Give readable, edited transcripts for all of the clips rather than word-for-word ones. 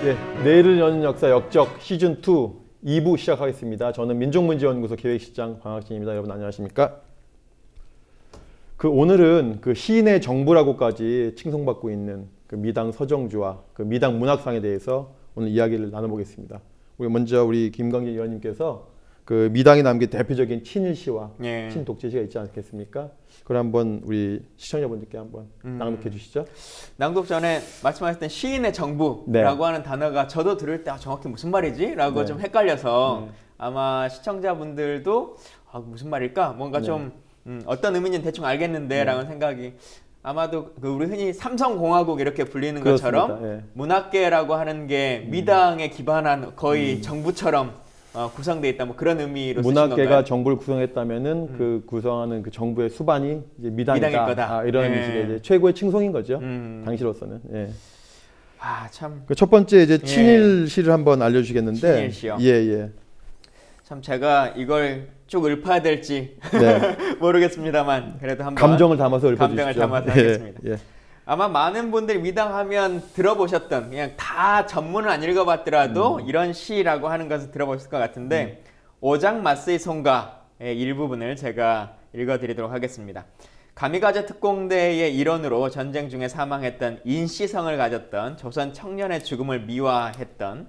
예, 내일을 여는 역사 역적 시즌 2 2부 시작하겠습니다. 저는 민족문제연구소 기획실장 광학진입니다. 여러분 안녕하십니까? 오늘은 시인의 정부라고까지 칭송받고 있는 미당 서정주와 미당 문학상에 대해서 오늘 이야기를 나눠보겠습니다. 먼저 우리 김광진 의원님께서 미당이 남긴 대표적인 친일시와 친독재시가 있지 않겠습니까? 그걸 한번 우리 시청자분들께 한번 낭독해 주시죠. 낭독 전에 말씀하셨던 시인의 정부라고 하는 단어가 저도 들을 때 정확히 무슨 말이지? 라고 좀 헷갈려서 아마 시청자분들도 무슨 말일까? 뭔가 좀 어떤 의미인지 대충 알겠는데 라는 생각이 아마도 우리 흔히 삼성공화국 이렇게 불리는 그렇습니다. 것처럼 문학계라고 하는 게 미당에 기반한 거의 정부처럼 구성되어 있다, 뭐 그런 의미로 쓰신 건가요? 문학계가 정부를 구성했다면은 구성하는 정부의 수반이 이제 미당일 거다. 이런 식의 이제 최고의 칭송인 거죠. 당시로서는. 예. 참. 첫 번째 이제 친일시를 한번 알려주시겠는데. 친일시요. 예. 참 제가 이걸 쭉 읊어야 될지 모르겠습니다만 그래도 한번 감정을 담아서 읊어주시죠. 감정을 담아서 하겠습니다. 아마 많은 분들이 미당하면 들어보셨던, 그냥 다 전문을 안 읽어봤더라도 이런 시라고 하는 것을 들어보실 것 같은데 오장 마쓰이 송가의 일부분을 제가 읽어드리도록 하겠습니다. 가미가제 특공대의 일원으로 전쟁 중에 사망했던 인시성을 가졌던 조선 청년의 죽음을 미화했던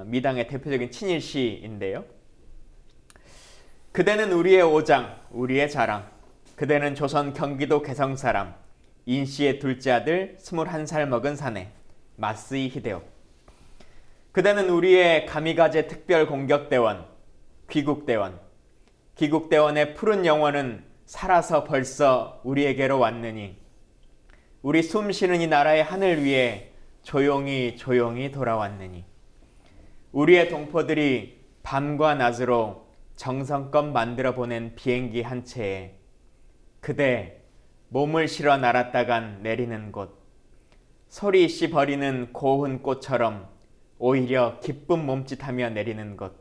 미당의 대표적인 친일시인데요. 그대는 우리의 오장, 우리의 자랑. 그대는 조선 경기도 개성 사람. 인씨의 둘째 아들 21살 먹은 사내 마쓰이 히데오. 그대는 우리의 가미가제 특별 공격대원, 귀국대원. 귀국대원의 푸른 영혼은 살아서 벌써 우리에게로 왔느니 우리 숨쉬는 이 나라의 하늘 위에 조용히 조용히 돌아왔느니 우리의 동포들이 밤과 낮으로 정성껏 만들어 보낸 비행기 한 채에 그대 몸을 실어 날았다간 내리는 곳, 소리 씨 버리는 고운 꽃처럼 오히려 기쁜 몸짓하며 내리는 곳,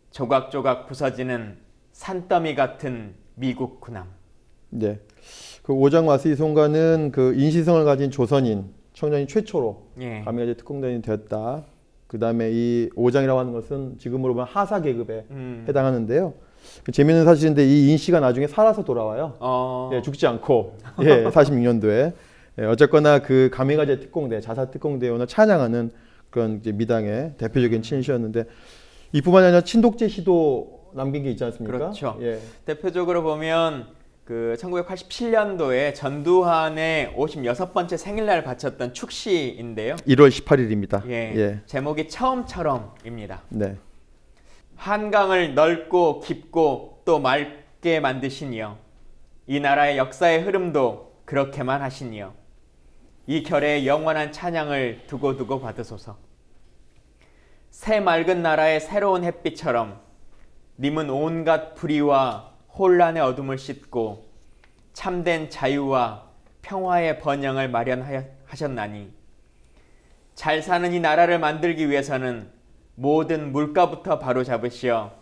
조각조각 부서지는 산더미 같은 미국 군함. 네, 오장 마쓰이 송가는 인시성을 가진 조선인 청년이 최초로 가미가제 특공대원이 되었다. 그 다음에 이 오장이라고 하는 것은 지금으로 보면 하사 계급에 해당하는데요. 재미있는 사실인데 이 인씨가 나중에 살아서 돌아와요. 죽지 않고 46년도에 어쨌거나 가미가제 특공대, 자사 특공대원을 찬양하는 그런 이제 미당의 대표적인 친일시였는데 이뿐만이 아니라 친독재 시도 남긴 게 있지 않습니까? 그렇죠. 대표적으로 보면 1987년도에 전두환의 56번째 생일날 바쳤던 축시인데요. 1월 18일입니다. 제목이 처음처럼입니다. 네. 한강을 넓고 깊고 또 맑게 만드시니요. 이 나라의 역사의 흐름도 그렇게만 하시니요. 이 결의 영원한 찬양을 두고두고 받으소서. 새 맑은 나라의 새로운 햇빛처럼 님은 온갖 불의와 혼란의 어둠을 씻고 참된 자유와 평화의 번영을 마련하셨나니 잘 사는 이 나라를 만들기 위해서는 모든 물가부터 바로잡으시어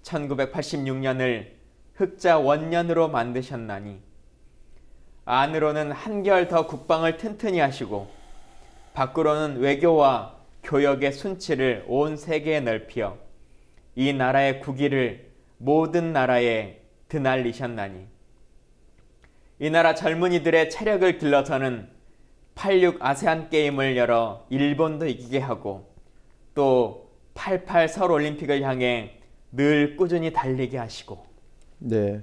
1986년을 흑자 원년으로 만드셨나니 안으로는 한결 더 국방을 튼튼히 하시고 밖으로는 외교와 교역의 순치를 온 세계에 넓히어 이 나라의 국위를 모든 나라에 드날리셨나니 이 나라 젊은이들의 체력을 길러서는 86 아세안 게임을 열어 일본도 이기게 하고 또 88 서울 올림픽을 향해 늘 꾸준히 달리게 하시고. 네,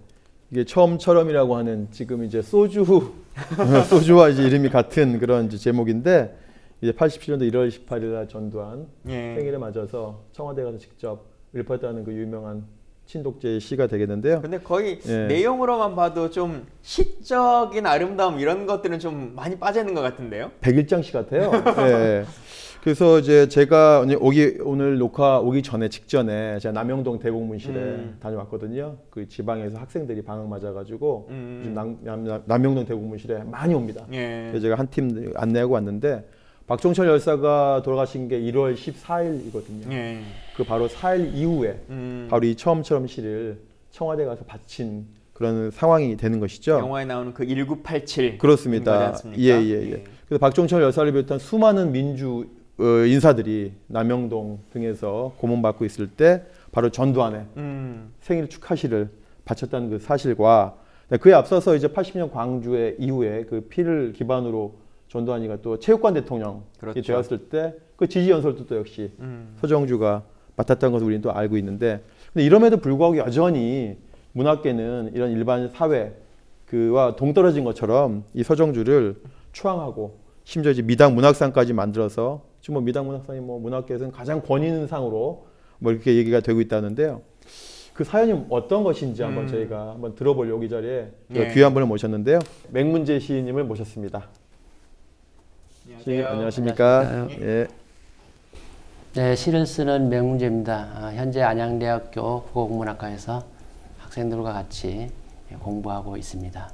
이게 처음처럼이라고 하는 지금 이제 소주와 이제 이름이 같은 그런 이제 제목인데 이제 87년도 1월 18일 날 전두환 생일에 맞아서 청와대 가서 직접 읊었다는 유명한 친독재 시가 되겠는데요. 근데 거의 내용으로만 봐도 좀 시적인 아름다움 이런 것들은 좀 많이 빠져 있는 것 같은데요. 백일장 시 같아요. 그래서 이제 제가 오늘 녹화 오기 직전에 제가 남영동 대국문실에 다녀왔거든요. 지방에서 학생들이 방학 맞아가지고 요즘 남영동 대국문실에 많이 옵니다. 그래서 제가 한 팀 안내하고 왔는데 박종철 열사가 돌아가신 게 1월 14일이거든요. 바로 4일 이후에 바로 이 처음처럼 시를 청와대 가서 바친 그런 상황이 되는 것이죠. 영화에 나오는 1987 그렇습니다. 그래서 박종철 열사를 비롯한 수많은 민주 인사들이 남영동 등에서 고문받고 있을 때 바로 전두환의 생일 축하시를 바쳤다는 그 사실과 그에 앞서서 이제 80년 광주의 이후에 그 피를 기반으로 전두환이가 또 체육관 대통령이 그렇죠. 되었을 때 그 지지 연설도 또 역시 서정주가 맡았다는 것을 우리는 또 알고 있는데, 근데 이럼에도 불구하고 여전히 문학계는 이런 일반 사회 그와 동떨어진 것처럼 이 서정주를 추앙하고 심지어 이제 미당 문학상까지 만들어서 지금 뭐 미당 문학상이 뭐 문학계에서는 가장 권위 있는 상으로 뭐 이렇게 얘기가 되고 있다는데요. 그 사연이 어떤 것인지 한번 저희가 한번 들어보려고 이 자리에 귀한 분을 모셨는데요. 맹문재 시인님을 모셨습니다. 안녕하세요. 안녕하십니까? 예. 네, 시를 쓰는 맹문재입니다. 현재 안양대학교 국어국문학과에서 학생들과 같이 공부하고 있습니다.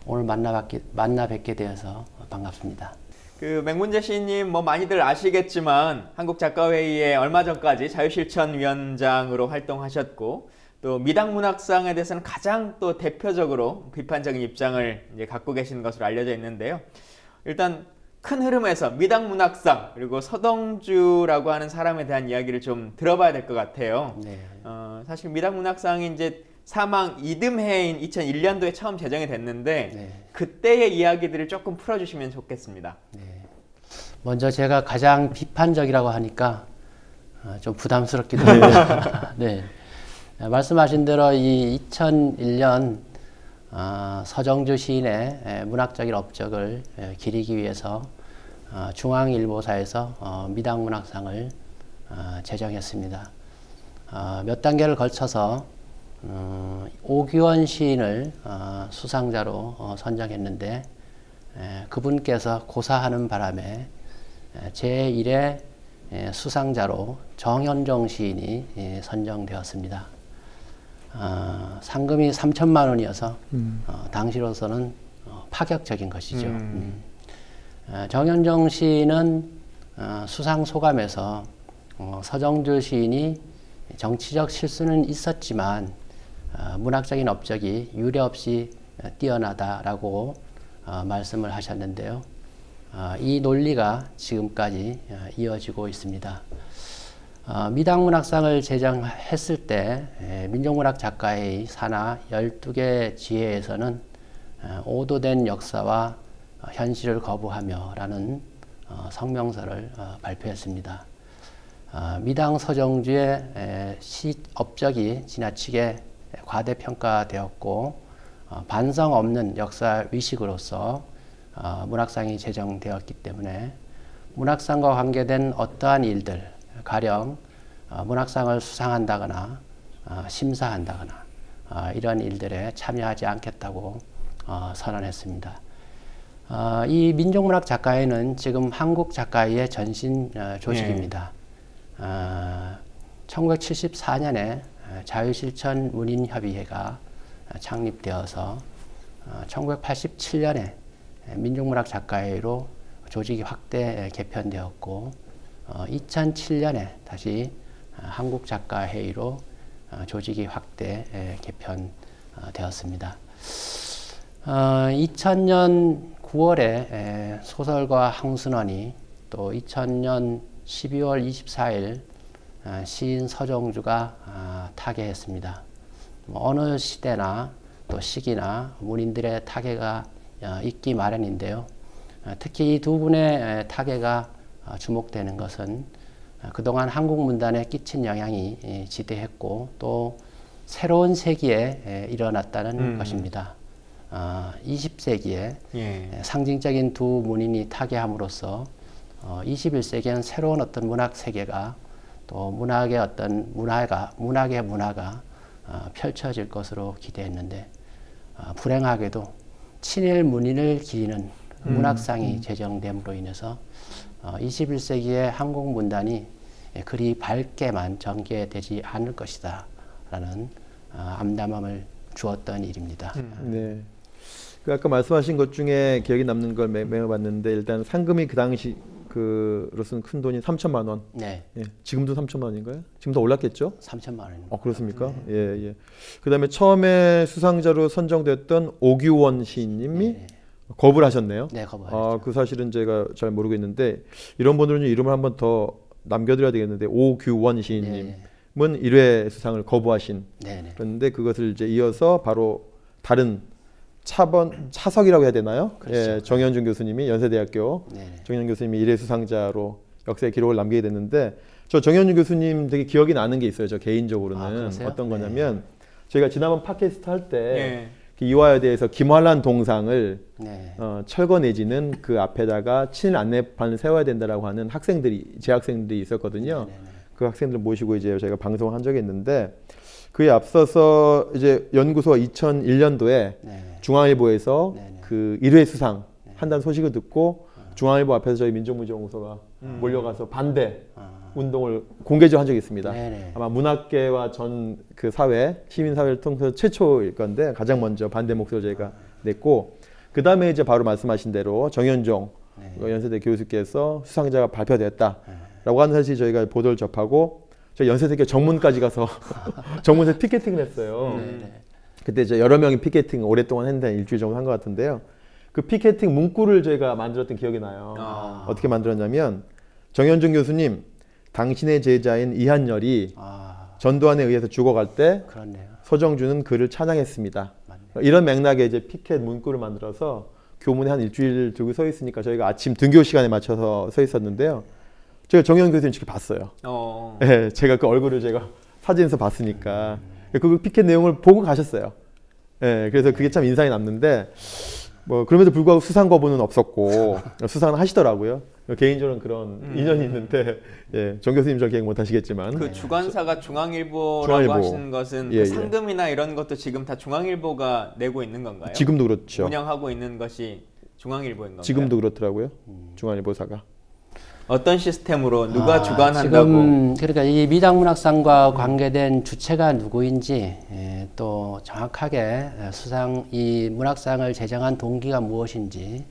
오늘 만나 뵙게 되어서 반갑습니다. 그 맹문재 시인님 뭐 많이들 아시겠지만 한국작가회의에 얼마 전까지 자유실천위원장으로 활동하셨고 또 미당문학상에 대해서는 가장 또 대표적으로 비판적인 입장을 이제 갖고 계신 것으로 알려져 있는데요. 일단 큰 흐름에서 미당문학상 그리고 서정주라고 하는 사람에 대한 이야기를 좀 들어봐야 될 것 같아요. 네. 사실 미당문학상이 이제 사망 이듬해인 2001년도에 처음 제정이 됐는데 네. 그때의 이야기들을 조금 풀어주시면 좋겠습니다. 네. 먼저 제가 가장 비판적이라고 하니까 좀 부담스럽기도 합니다. 네. 말씀하신 대로 이 2001년 서정주 시인의 문학적인 업적을 기리기 위해서 중앙일보사에서 미당문학상을 제정했습니다. 몇 단계를 걸쳐서 오규원 시인을 수상자로 선정했는데 그분께서 고사하는 바람에 제1회 수상자로 정현종 시인이 선정되었습니다. 상금이 3천만 원이어서 당시로서는 파격적인 것이죠. 정현종 시인은 수상 소감에서 서정주 시인이 정치적 실수는 있었지만 문학적인 업적이 유례없이 뛰어나다라고 말씀을 하셨는데요. 이 논리가 지금까지 이어지고 있습니다. 미당문학상을 제정했을 때 민족문학 작가회의 산하 12개 지회에서는 오도된 역사와 현실을 거부하며 라는 성명서를 발표했습니다. 미당 서정주의 시 업적이 지나치게 과대평가되었고 반성 없는 역사 위식으로서 문학상이 제정되었기 때문에 문학상과 관계된 어떠한 일들 가령 문학상을 수상한다거나 심사한다거나 이런 일들에 참여하지 않겠다고 선언했습니다. 이 민족문학 작가회는 지금 한국작가회의 전신 조직입니다. 1974년에 자유실천 문인협의회가 창립되어서 1987년에 민족문학 작가회로 조직이 확대 개편되었고 2007년에 다시 한국작가회의로 조직이 확대 개편되었습니다. 2000년 9월에 소설가 황순원이 또 2000년 12월 24일 시인 서정주가 타계했습니다. 어느 시대나 또 시기나 문인들의 타계가 있기 마련인데요. 특히 이 두 분의 타계가 주목되는 것은 그동안 한국 문단에 끼친 영향이 지대했고 또 새로운 세기에 일어났다는 것입니다. 20세기에 상징적인 두 문인이 타계함으로써 21세기에는 새로운 어떤 문학 세계가 또 문학의 어떤 문학의 문화가 펼쳐질 것으로 기대했는데 불행하게도 친일 문인을 기리는 문학상이 제정됨으로 인해서 21세기의 한국 문단이 그리 밝게만 전개되지 않을 것이다 라는 암담함을 주었던 일입니다. 네. 그 아까 말씀하신 것 중에 기억에 남는 걸 메모봤는데 일단 상금이 그 당시 그로서는 큰 돈이 3천만 원. 네. 예. 지금도 3천만 원인가요? 지금 더 올랐겠죠? 3천만 원입니다. 그렇습니까? 네. 예, 예. 그다음에 처음에 수상자로 선정됐던 오규원 시인님이 거부를 하셨네요. 네, 거부하셨죠. 그 사실은 제가 잘 모르고 있는데 이런 분들은 이름을 한번 더 남겨드려야 되겠는데 오규원 시인님은 1회 수상을 거부하신. 그런데 그것을 이제 이어서 바로 다른 차석이라고 해야 되나요? 그렇죠. 예, 정현준 교수님이 연세대학교 정현준 교수님이 1회 수상자로 역사의 기록을 남기게 됐는데 저 정현준 교수님 되게 기억이 나는 게 있어요. 저 개인적으로는 어떤 거냐면 저희가 지난번 팟캐스트 할 때 이화여대에서 김환란 동상을 철거 내지는 그 앞에다가 친일 안내판을 세워야 된다라고 하는 재학생들이 있었거든요. 그 학생들 모시고 이제 저희가 방송을 한 적이 있는데 그에 앞서서 이제 연구소가 2001년도에 중앙일보에서 그 1회 수상 한다는 소식을 듣고 중앙일보 앞에서 저희 민족문제연구소가 몰려가서 반대 운동을 공개적으로 한 적이 있습니다. 아마 문학계와 전 그 사회, 시민사회를 통해서 최초일 건데 가장 먼저 반대 목소리를 저희가 냈고 그 다음에 이제 바로 말씀하신 대로 정현종 연세대 교수께서 수상자가 발표됐다라고 하는 사실 저희가 보도를 접하고 저희 연세대교 정문까지 가서 정문에서 피켓팅을 했어요. 그때 이제 여러 명이 피켓팅 오랫동안 했는데 일주일 정도 한 것 같은데요. 그 피켓팅 문구를 저희가 만들었던 기억이 나요. 어떻게 만들었냐면 정현종 교수님 당신의 제자인 이한열이 전두환에 의해서 죽어갈 때 서정주는 그를 찬양했습니다. 이런 맥락의 이제 피켓 문구를 만들어서 교문에 한 일주일 두고 서 있으니까 저희가 아침 등교 시간에 맞춰서 서 있었는데요. 제가 정현 교수님 직접 봤어요. 네, 제가 그 얼굴을 제가 사진에서 봤으니까 그 피켓 내용을 보고 가셨어요. 네, 그래서 그게 참 인상이 남는데 뭐 그럼에도 불구하고 수상 거부는 없었고 수상은 하시더라고요. 개인적으로는 그런 인연이 있는데 정 교수님 잘 기억 못하시겠지만 그 주관사가 중앙일보라고 하시는 것은 그 상금이나 이런 것도 지금 다 중앙일보가 내고 있는 건가요? 지금도 그렇죠. 운영하고 있는 것이 중앙일보인 건가요? 지금도 그렇더라고요. 중앙일보사가. 어떤 시스템으로 누가 주관한다고? 지금 그러니까 이 미당문학상과 관계된 주체가 누구인지 또 정확하게 이 문학상을 제정한 동기가 무엇인지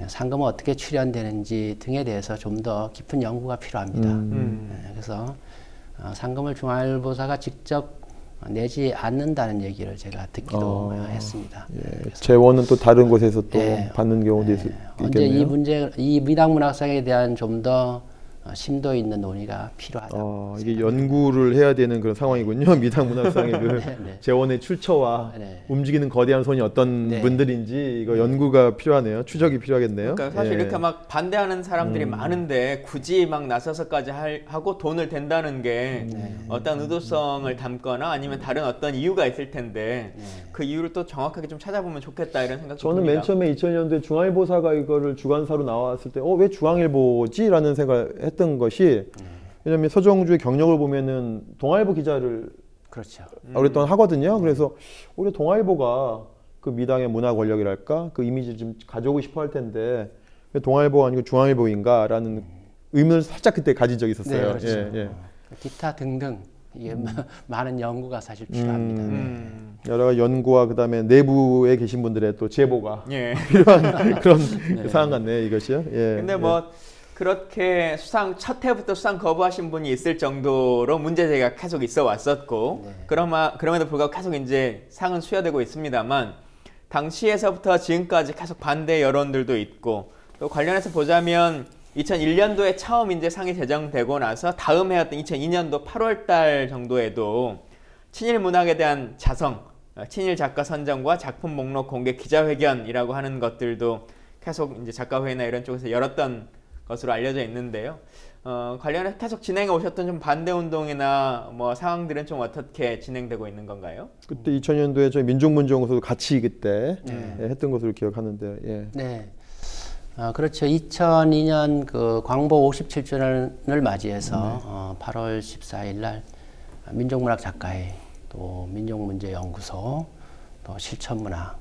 상금은 어떻게 출연되는지 등에 대해서 좀 더 깊은 연구가 필요합니다. 그래서 상금을 중앙일보사가 직접 내지 않는다는 얘기를 제가 듣기도 했습니다. 재원은 또 다른 곳에서 또 받는 경우도 있겠네요. 언제 이 미당문학상에 대한 좀 더 심도 있는 논의가 필요하다. 이게 연구를 해야 되는 그런 상황이군요. 미당문학상의 그 재원의 출처와 움직이는 거대한 손이 어떤 분들인지 이거 연구가 필요하네요. 추적이 필요하겠네요. 그러니까 사실 이렇게 막 반대하는 사람들이 많은데 굳이 막 나서서까지 하고 돈을 댄다는 게 어떤 의도성을 담거나 아니면 다른 어떤 이유가 있을 텐데 그 이유를 또 정확하게 좀 찾아보면 좋겠다 이런 생각이 듭니다. 저는 맨 처음에 2000년도에 중앙일보사가 이거를 주관사로 나왔을 때 왜 중앙일보지? 라는 생각을 했던 것이 왜냐하면 서정주의 경력을 보면은 동아일보 기자를 오랫동안 하거든요. 그래서 오히려 동아일보가 그 미당의 문화 권력이랄까 그 이미지를 좀 가져오고 싶어 할 텐데 왜 동아일보가 아니고 중앙일보인가라는 의문을 살짝 그때 가진 적이 있었어요. 기타 등등 이게 많은 연구가 사실 필요합니다. 여러 가지 연구와 그다음에 내부에 계신 분들의 또 제보가 필요한 그런 상황 같네요. 이것이요. 근데 뭐 그렇게 첫 해부터 수상 거부하신 분이 있을 정도로 문제제기가 계속 있어 왔었고 그럼에도 불구하고 계속 이제 상은 수여되고 있습니다만 당시에서부터 지금까지 계속 반대 여론들도 있고 또 관련해서 보자면 2001년도에 처음 이제 상이 제정되고 나서 다음 해였던 2002년도 8월달 정도에도 친일 문학에 대한 자성, 친일 작가 선정과 작품 목록 공개 기자회견이라고 하는 것들도 계속 이제 작가회의나 이런 쪽에서 열었던 것으로 알려져 있는데요. 관련해서 계속 진행해 오셨던 좀 반대 운동이나 뭐 상황들은 좀 어떻게 진행되고 있는 건가요? 그때 2000년도에 저희 민족문제연구소도 같이 그때 했던 것으로 기억하는데. 그렇죠. 2002년 그 광복 57주년을 맞이해서 8월 14일 날 민족문학 작가회, 또 민족문제연구소, 또 실천문학,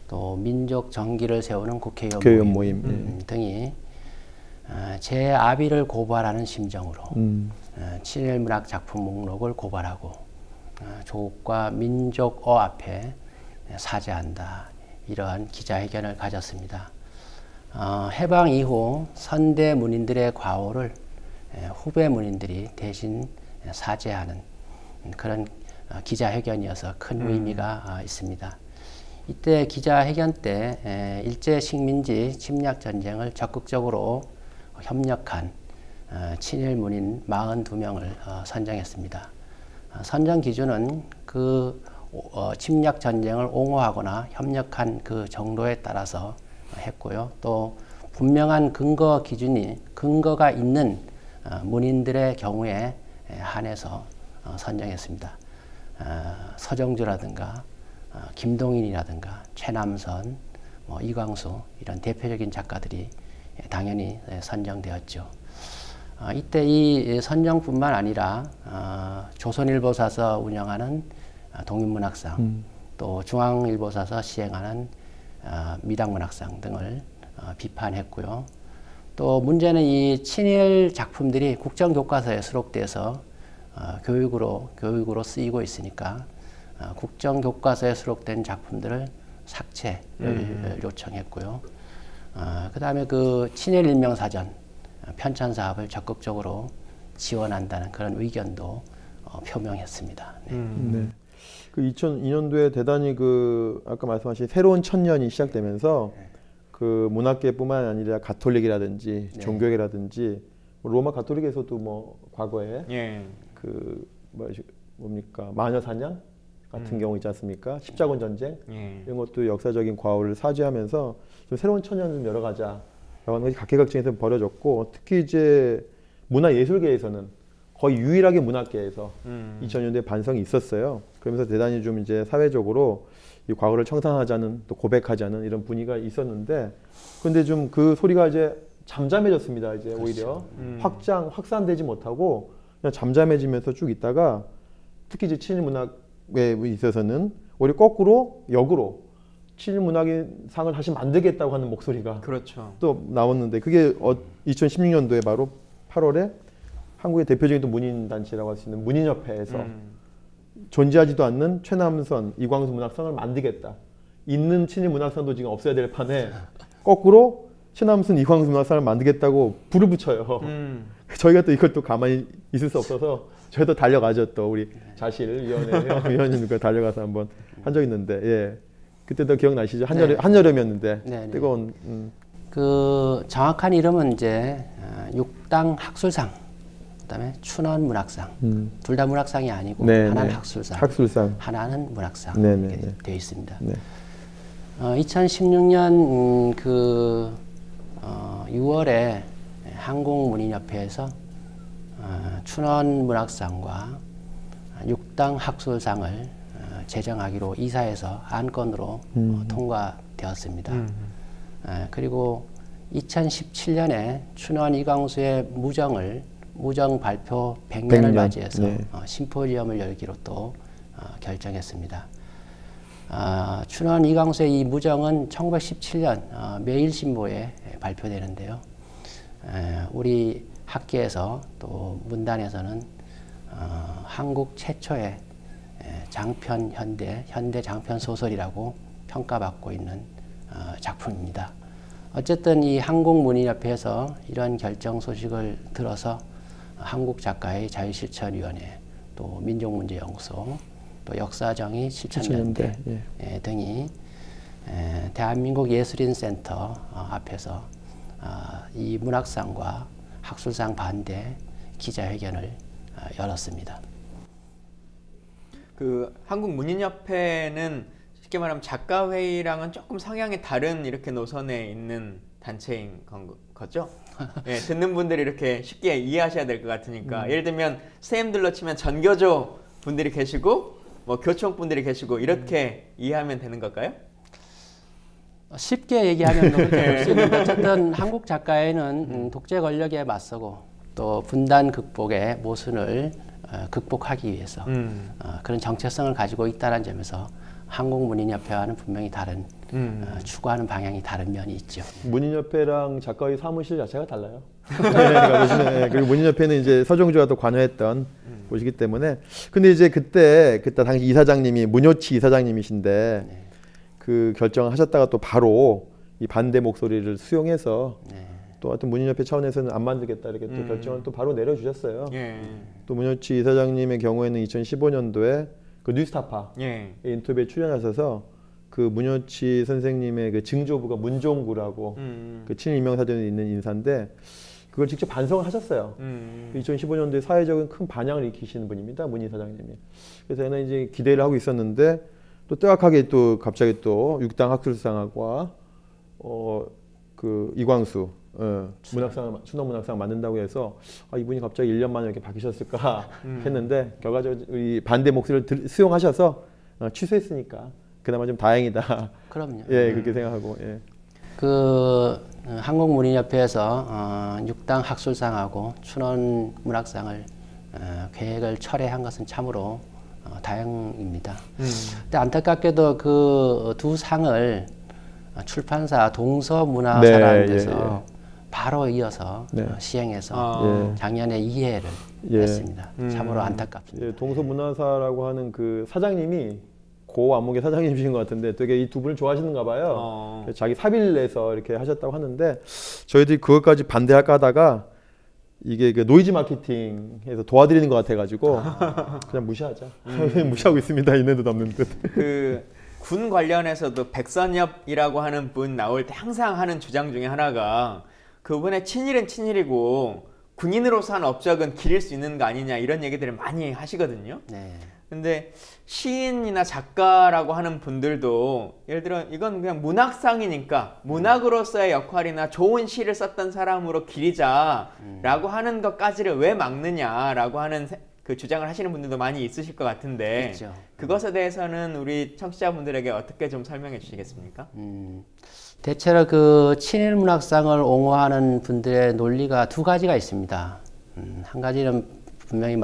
또 민족 정기를 세우는 국회의원 모임 등이 제 아비를 고발하는 심정으로 친일문학 작품 목록을 고발하고 조국과 민족어 앞에 사죄한다. 이러한 기자회견을 가졌습니다. 해방 이후 선대 문인들의 과오를 후배 문인들이 대신 사죄하는 그런 기자회견이어서 큰 의미가 있습니다. 이때 기자회견 때 일제 식민지 침략 전쟁을 적극적으로 협력한 친일 문인 42명을 선정했습니다. 선정 기준은 그 침략 전쟁을 옹호하거나 협력한 그 정도에 따라서 했고요. 또 분명한 근거가 있는 문인들의 경우에 한해서 선정했습니다. 서정주라든가 김동인이라든가 최남선, 이광수 이런 대표적인 작가들이 당연히 선정되었죠. 이때 이 선정뿐만 아니라 조선일보사서 운영하는 독립문학상, 또 중앙일보사서 시행하는 미당문학상 등을 비판했고요. 또 문제는 이 친일 작품들이 국정교과서에 수록돼서 교육으로 쓰이고 있으니까 국정교과서에 수록된 작품들을 삭제를 요청했고요. 그 다음에 그 친일 일명사전 편찬 사업을 적극적으로 지원한다는 그런 의견도 표명했습니다. 네. 네. 그 2002년도에 대단히 그 아까 말씀하신 새로운 천년이 시작되면서 그 문학계뿐만 아니라 가톨릭이라든지 네. 종교계라든지 로마 가톨릭에서도 뭐 과거에 예. 그 뭡니까 마녀 사냥 같은 경우 있지 않습니까? 십자군 전쟁 이런 것도 역사적인 과오를 사죄하면서 좀 새로운 천년을 좀 열어가자라고 하는 것이 각계각층에서 벌어졌고 특히 이제 문화예술계에서는 거의 유일하게 문학계에서 2000년대 반성이 있었어요. 그러면서 대단히 좀 이제 사회적으로 이 과거를 청산하자는 또 고백하자는 이런 분위기가 있었는데 근데 좀 그 소리가 이제 잠잠해졌습니다. 이제 오히려 확산되지 못하고 그냥 잠잠해지면서 쭉 있다가 특히 이제 친일 문학에 있어서는 오히려 거꾸로 역으로 친일 문학의 상을 다시 만들겠다고 하는 목소리가 그렇죠. 또 나왔는데 그게 2016년도에 바로 8월에 한국의 대표적인 또 문인 단체라고 할 수 있는 문인협회에서 존재하지도 않는 최남선, 이광수 문학상을 만들겠다. 있는 친일 문학상도 지금 없어야 될 판에 거꾸로 최남선, 이광수 문학상을 만들겠다고 불을 붙여요. 저희가 또 이걸 또 가만히 있을 수 없어서 저희도 달려가죠. 또 우리 자실위원회 위원님과 달려가서 한번 한 적 있는데 예. 그때도 기억나시죠? 한여름이었는데 네네. 뜨거운 그 정확한 이름은 이제 육당 학술상, 그다음에 춘원 문학상. 둘 다 문학상이 아니고 네네. 하나는 학술상, 하나는 문학상 이렇게 되어 있습니다. 네. 2016년 6월에 한국문인협회에서 춘원 문학상과 육당 학술상을 제정하기로 이사해서 안건으로 통과되었습니다. 그리고 2017년에 춘원 이광수의 무정 발표 100년을 맞이해서 네. 심포지엄을 열기로 또 결정했습니다. 춘원 이광수의 이 무정은 1917년 매일신보에 발표되는데요. 우리 학계에서 또 문단에서는 한국 최초의 장편 현대 장편 소설이라고 평가받고 있는 작품입니다. 어쨌든 이 한국문인협회에서 이런 결정 소식을 들어서 한국작가의 자유실천위원회, 또 민족문제연구소, 또 역사정의 실천연대 등이 대한민국 예술인센터 앞에서 이 문학상과 학술상 반대 기자회견을 열었습니다. 그 한국문인협회는 쉽게 말하면 작가회의랑은 조금 성향이 다른 이렇게 노선에 있는 단체인 거죠? 예, 듣는 분들이 이렇게 쉽게 이해하셔야 될 것 같으니까 예를 들면 선생님들로 치면 전교조 분들이 계시고 뭐 교총 분들이 계시고 이렇게 이해하면 되는 걸까요? 쉽게 얘기하면 그렇게 볼 수 있는데 어쨌든 한국 작가회는 독재 권력에 맞서고 또 분단 극복의 모순을 극복하기 위해서 그런 정체성을 가지고 있다는 점에서 한국문인협회와는 분명히 다른 추구하는 방향이 다른 면이 있죠. 문인협회랑 작가의 사무실 자체가 달라요. 네, 그리고 문인협회는 이제 서정주가 또 관여했던 곳이기 때문에 근데 이제 그때 당시 이사장님이 문효치 이사장님이신데 네. 그 결정을 하셨다가 또 바로 이 반대 목소리를 수용해서 네. 또 하여튼 문인협회 차원에서는 안 만들겠다 이렇게 또 결정을 또 바로 내려주셨어요. 또 문효치 이사장님의 경우에는 2015년도에 그 뉴스타파 인터뷰에 출연하셔서 그 문효치 선생님의 그 증조부가 문종구라고 그 친일 인명사전에 있는 인사인데 그걸 직접 반성을 하셨어요. 2015년도에 사회적인 큰 반향을 일으키시는 분입니다. 문 이사장님이. 그래서 저는 이제 기대를 하고 있었는데 또 뜻밖하게 또 갑자기 또 육당 학술상학과 그 이광수 문학상 춘원문학상 만든다고 해서 이분이 갑자기 1년 만에 이렇게 바뀌셨을까 했는데 결과적으로 우리 반대 목소리를 수용하셔서 취소했으니까 그나마 좀 다행이다. 그럼요. 예, 그렇게 생각하고. 예. 그 한국문인협회에서 육당 학술상하고 춘원문학상을 계획을 철회한 것은 참으로 다행입니다. 근데 안타깝게도 그 두 상을 출판사 동서문화사라는데서 바로 이어서 시행해서 작년에 이해를 했습니다. 참으로 안타깝습니다. 예, 동서문화사라고 하는 그 사장님이 고 안목의 사장님이신 것 같은데 되게 이 두 분을 좋아하시는가 봐요. 자기 사비를 내서 이렇게 하셨다고 하는데 저희들이 그것까지 반대할까 하다가 이게 그 노이즈 마케팅에서 도와드리는 것 같아가지고 그냥 무시하자. 무시하고 있습니다. 있는 듯 없는 듯. 그 군 관련해서도 백선엽이라고 하는 분 나올 때 항상 하는 주장 중에 하나가 그분의 친일은 친일이고 군인으로서 한 업적은 기릴 수 있는 거 아니냐 이런 얘기들을 많이 하시거든요. 네. 근데 시인이나 작가라고 하는 분들도 예를 들어 이건 그냥 문학상이니까 문학으로서의 역할이나 좋은 시를 썼던 사람으로 기리자라고 하는 것까지를 왜 막느냐라고 하는 그 주장을 하시는 분들도 많이 있으실 것 같은데 있죠. 그것에 대해서는 우리 청취자분들에게 어떻게 좀 설명해 주시겠습니까? 대체로 그 친일 문학상을 옹호하는 분들의 논리가 두 가지가 있습니다. 한 가지는 분명히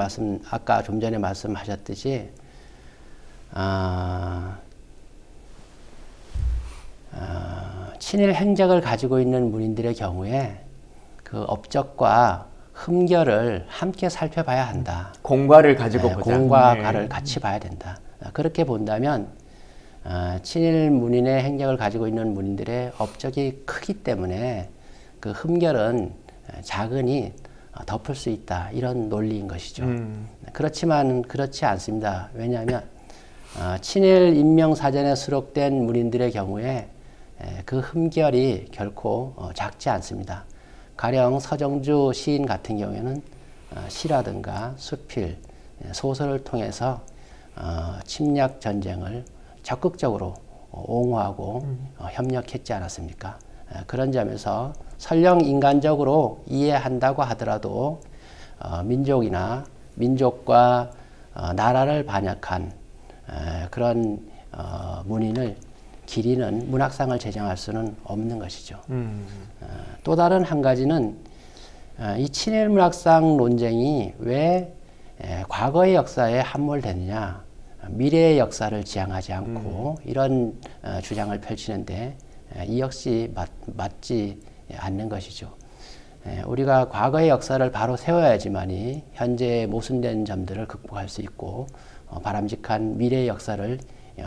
아까 좀 전에 말씀하셨듯이 친일 행적을 가지고 있는 문인들의 경우에 그 업적과 흠결을 함께 살펴봐야 한다. 공과를 가지고 보자. 공과 과를 같이 봐야 된다. 그렇게 본다면 친일 문인의 행적을 가지고 있는 문인들의 업적이 크기 때문에 그 흠결은 작으니 덮을 수 있다. 이런 논리인 것이죠. 그렇지만 그렇지 않습니다. 왜냐하면 친일 인명사전에 수록된 문인들의 경우에 그 흠결이 결코 작지 않습니다. 가령 서정주 시인 같은 경우에는 시라든가 수필, 소설을 통해서 침략 전쟁을 적극적으로 옹호하고 협력했지 않았습니까? 그런 점에서 설령 인간적으로 이해한다고 하더라도 민족이나 민족과 나라를 반역한 그런 문인을 기리는 문학상을 제정할 수는 없는 것이죠. 또 다른 한 가지는 이 친일 문학상 논쟁이 왜 과거의 역사에 함몰되느냐, 미래의 역사를 지향하지 않고 이런 주장을 펼치는데 이 역시 맞지 않는 것이죠. 우리가 과거의 역사를 바로 세워야지만이 현재의 모순된 점들을 극복할 수 있고 바람직한 미래의 역사를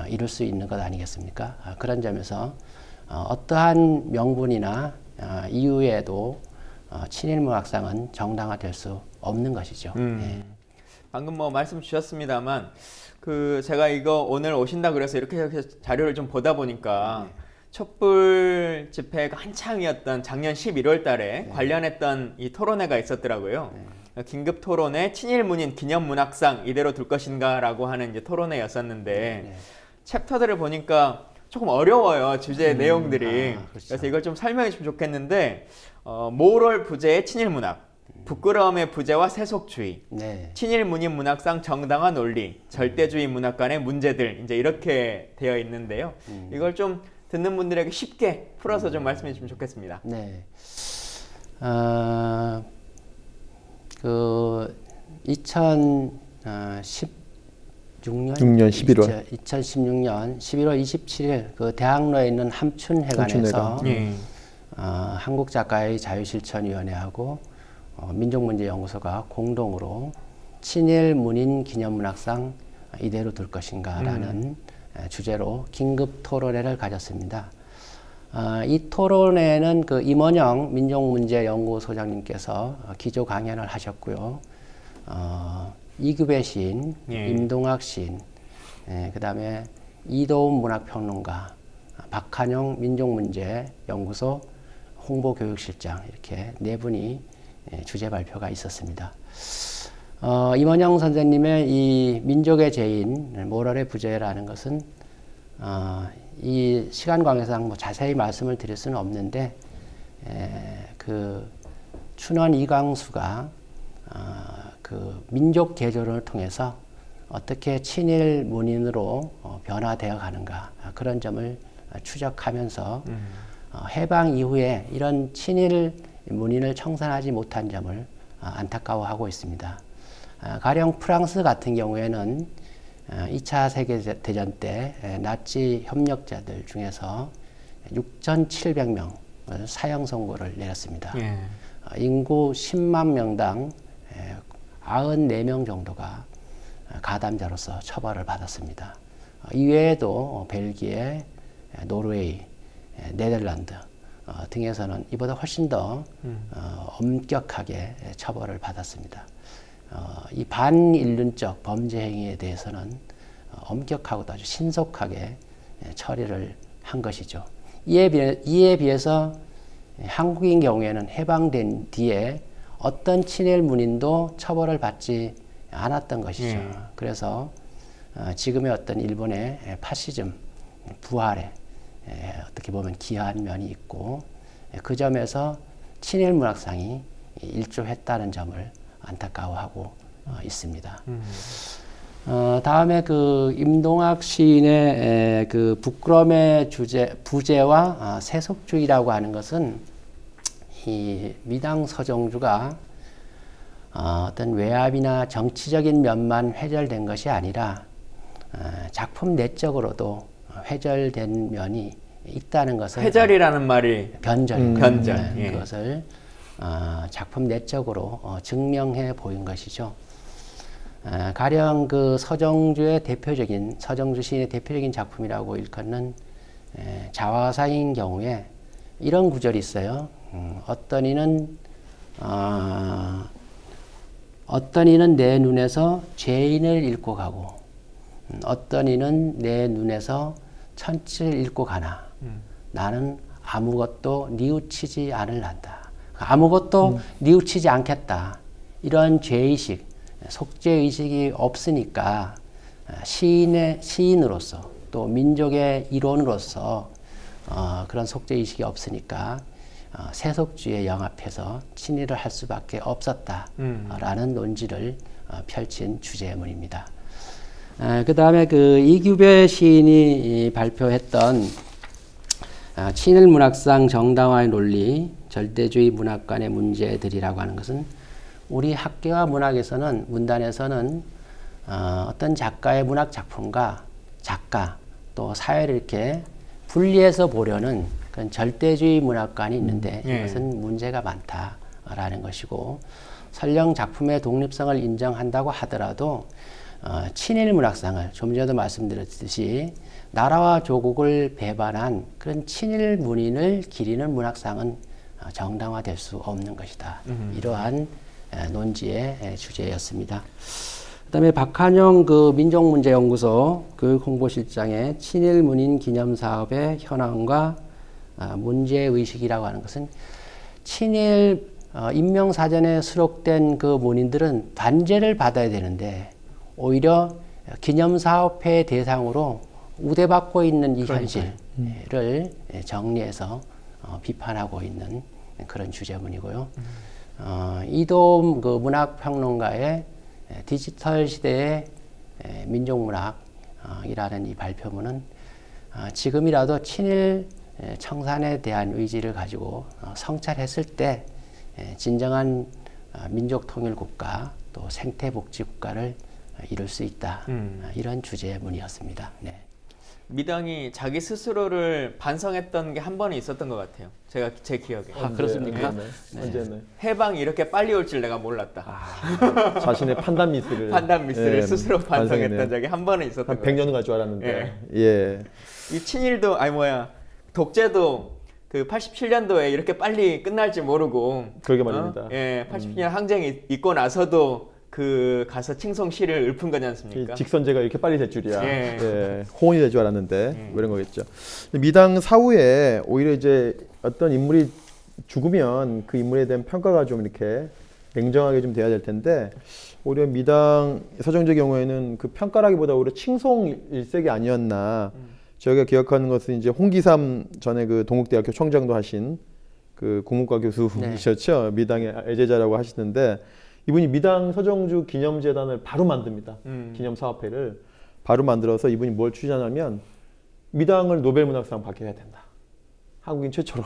이룰 수 있는 것 아니겠습니까? 그런 점에서 어떠한 명분이나 이유에도 친일 문학상은 정당화될 수 없는 것이죠. 방금 뭐 말씀 주셨습니다만 그 제가 이거 오늘 오신다 그래서 이렇게 자료를 좀 보다 보니까 촛불 집회가 한창이었던 작년 11월 달에 관련했던 이 토론회가 있었더라고요. 긴급 토론회 친일 문인 기념 문학상 이대로 둘 것인가 라고 하는 이제 토론회였었는데 챕터들을 보니까 조금 어려워요. 주제 내용들이. 그렇죠. 그래서 이걸 좀 설명해 주면 좋겠는데 모럴 부재의 친일 문학, 부끄러움의 부재와 세속주의, 친일 문인 문학상 정당화 논리, 절대주의 문학 간의 문제들 이제 이렇게 되어 있는데요. 이걸 좀 듣는 분들에게 쉽게 풀어서 좀 말씀해 주시면 좋겠습니다. 네. 그 2016년 11월 27일 그 대학로에 있는 함춘회관에서 한국작가의 자유실천위원회하고 민족문제연구소가 공동으로 친일 문인 기념문학상 이대로 둘 것인가라는 주제로 긴급 토론회를 가졌습니다. 이 토론회는 그 임원영 민족문제연구소장님께서 기조 강연을 하셨고요. 이규배 시인, 임동학 시인, 그 다음에 이도훈 문학평론가, 박한용 민족문제연구소 홍보교육실장 이렇게 네 분이 주제 발표가 있었습니다. 임원영 선생님의 이 민족의 죄인 모럴의 부재라는 것은 이 시간 관계상 뭐 자세히 말씀을 드릴 수는 없는데 그 춘원 이광수가 그 민족 개조론을 통해서 어떻게 친일 문인으로 변화되어 가는가 그런 점을 추적하면서 해방 이후에 이런 친일 문인을 청산하지 못한 점을 안타까워하고 있습니다. 가령 프랑스 같은 경우에는 2차 세계대전 때 나치 협력자들 중에서 6,700명 사형 선고를 내렸습니다. 예. 인구 10만 명당 94명 정도가 가담자로서 처벌을 받았습니다. 이외에도 벨기에, 노르웨이, 네덜란드 등에서는 이보다 훨씬 더 엄격하게 처벌을 받았습니다. 이 반인륜적 범죄 행위에 대해서는 엄격하고도 아주 신속하게 처리를 한 것이죠. 이에 비해서 한국인 경우에는 해방된 뒤에 어떤 친일 문인도 처벌을 받지 않았던 것이죠. 그래서 지금의 어떤 일본의 파시즘 부활에 어떻게 보면 기여한 면이 있고 그 점에서 친일 문학상이 일조했다는 점을 안타까워하고 있습니다. 다음에 그 임동학 시인의 그 부끄럼의 부재와 세속주의라고 하는 것은 이 미당 서정주가 어떤 외압이나 정치적인 면만 회절된 것이 아니라 작품 내적으로도 회절된 면이 있다는 것을 회절이라는 말이 변절. 예. 그것을 작품 내적으로 증명해 보인 것이죠. 가령 그 서정주 시인의 대표적인 작품이라고 일컫는 자화상인 경우에 이런 구절이 있어요. 어떤 이는 내 눈에서 죄인을 읽고 가고 어떤 이는 내 눈에서 천치를 읽고 가나 나는 아무것도 뉘우치지 않을란다. 아무것도 뉘우치지 않겠다. 이런 죄의식, 속죄의식이 없으니까 시인으로서 또 민족의 일원으로서 그런 속죄의식이 없으니까 세속주의에 영합해서 친일을 할 수밖에 없었다라는 논지를 펼친 주제문입니다. 그 다음에 그 이규배 시인이 발표했던 친일 문학상 정당화의 논리, 절대주의 문학관의 문제들이라고 하는 것은 우리 학계와 문학에서는 문단에서는 어떤 작가의 문학 작품과 작가 또 사회를 이렇게 분리해서 보려는 그런 절대주의 문학관이 있는데 이것은 문제가 많다라는 것이고 설령 작품의 독립성을 인정한다고 하더라도 친일 문학상을 좀 전에도 말씀드렸듯이 나라와 조국을 배반한 그런 친일 문인을 기리는 문학상은 정당화될 수 없는 것이다. 이러한 논지의 주제였습니다. 그다음에 박한영 그 민족문제연구소 교육홍보실장의 친일 문인 기념 사업의 현황과 문제의식이라고 하는 것은 친일 인명사전에 수록된 그 문인들은 단죄를 받아야 되는데 오히려 기념사업회 대상으로 우대받고 있는 이 현실을 정리해서 비판하고 있는 그런 주제문이고요. 이도훈 그 문학평론가의 디지털 시대의 민족문학이라는 이 발표문은 지금이라도 친일 청산에 대한 의지를 가지고 성찰했을 때 진정한 민족통일국가 또 생태복지국가를 이룰 수 있다. 이런 주제문이었습니다. 네. 미당이 자기 스스로를 반성했던 게 한 번이 있었던 것 같아요. 제 기억에. 그렇습니까? 언제네. 해방이 이렇게 빨리 올 줄 내가 몰랐다. 자신의 판단 미스를 스스로 반성했던 적이 한 번은 있었던 것 같아요. 100년 갈 줄 알았는데. 예. 이 친일도 독재도 그 87년도에 이렇게 빨리 끝날지 모르고 그러게 말입니다. 87년 항쟁이 있고 나서도 그 가서 칭송 시를 읊은 거지 않습니까? 직선제가 이렇게 빨리 될 줄이야. 예. 예, 호응이 될 줄 알았는데 뭐 이런 거겠죠. 미당 사후에 오히려 이제 어떤 인물이 죽으면 그 인물에 대한 평가가 좀 이렇게 냉정하게 좀 돼야 될 텐데 오히려 미당 서정제 경우에는 그 평가라기보다 오히려 칭송 일색이 아니었나. 저희가 기억하는 것은 이제 홍기삼 전에 그 동국대학교 총장도 하신 그 국문과 교수이셨죠. 네. 미당의 애제자라고 하시는데 이분이 미당 서정주 기념재단을 바로 만듭니다. 기념사업회를 바로 만들어서 이분이 뭘 추진하냐면 미당을 노벨문학상 받게 해야 된다. 한국인 최초로.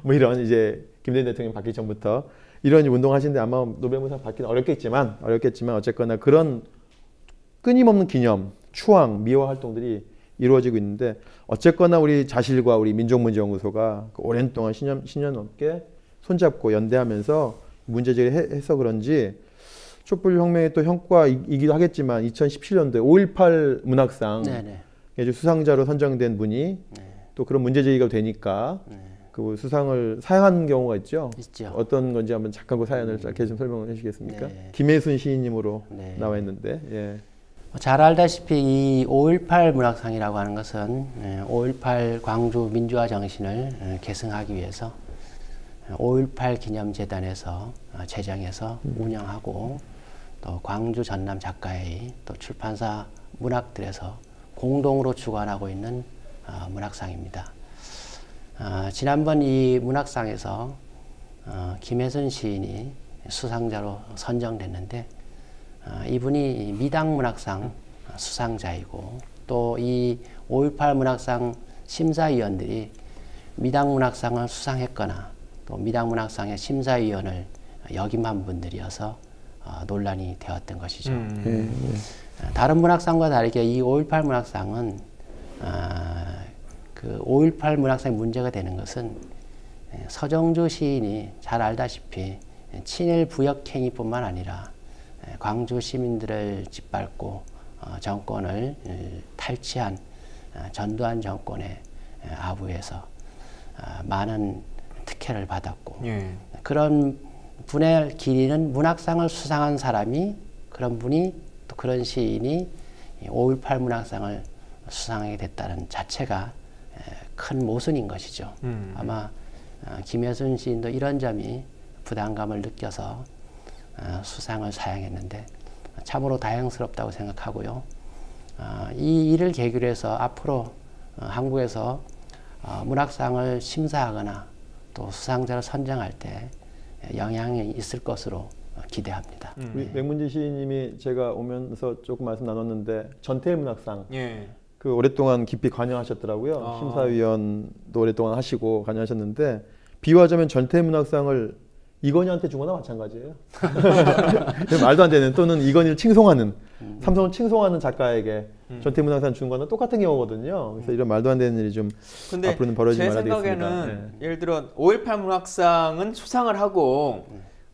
뭐 이런 이제 김대중 대통령 받기 전부터 이런 운동하시는데 아마 노벨문학상 받기는 어렵겠지만 어쨌거나 그런 끊임없는 기념, 추앙, 미화 활동들이 이루어지고 있는데 어쨌거나 우리 자실과 우리 민족문제연구소가 오랜 동안 10년 넘게 손잡고 연대하면서 문제제기해서 그런지 촛불혁명의 또 형과이기도 하겠지만 2017년도에 5.18 문학상 수상자로 선정된 분이 또 그런 문제제기가 되니까 그 수상을 사양한 경우가 있죠. 어떤 건지 한번 잠깐 그 사연을 짧게 좀 설명해 주시겠습니까? 김혜순 시인님으로 나와 있는데. 예. 잘 알다시피 이 5.18 문학상이라고 하는 것은 5.18 광주 민주화 정신을 계승하기 위해서 5.18 기념재단에서 제정해서 운영하고 또 광주 전남 작가회의 또 출판사 문학들에서 공동으로 주관하고 있는 문학상입니다. 지난번 이 문학상에서 김혜순 시인이 수상자로 선정됐는데 이분이 미당 문학상 수상자이고 또 이 5.18 문학상 심사위원들이 미당 문학상을 수상했거나 또 미당 문학상의 심사위원을 역임한 분들이어서 논란이 되었던 것이죠. 다른 문학상과 다르게 이 5.18 문학상은 그 5.18 문학상의 문제가 되는 것은 서정주 시인이 잘 알다시피 친일 부역행위뿐만 아니라 광주 시민들을 짓밟고 정권을 탈취한 전두환 정권의 아부에서 많은 특혜를 받았고 그런 분의 기리는 문학상을 수상한 사람이 그런 분이 또 그런 시인이 5.18 문학상을 수상하게 됐다는 자체가 큰 모순인 것이죠. 아마 김혜순 시인도 이런 점이 부담감을 느껴서 수상을 사양했는데 참으로 다행스럽다고 생각하고요. 이 일을 계기로 해서 앞으로 한국에서 문학상을 심사하거나 또 수상자를 선정할 때 영향이 있을 것으로 기대합니다. 우리 맥문지 시인님이 제가 오면서 조금 말씀 나눴는데 전태일 문학상 그 오랫동안 깊이 관여하셨더라고요. 심사위원도 오랫동안 하시고 관여하셨는데 비유하자면 전태일 문학상을 이건희한테 준 거나 마찬가지예요. 말도 안 되는 또는 이건희를 칭송하는 삼성을 칭송하는 작가에게 전태일 문학상 준 거는 똑같은 경우거든요. 그래서 이런 말도 안 되는 일이 좀 앞으로는 벌어지지 말아야 되겠습니다. 제 생각에는 예를 들어 5.18 문학상은 수상을 하고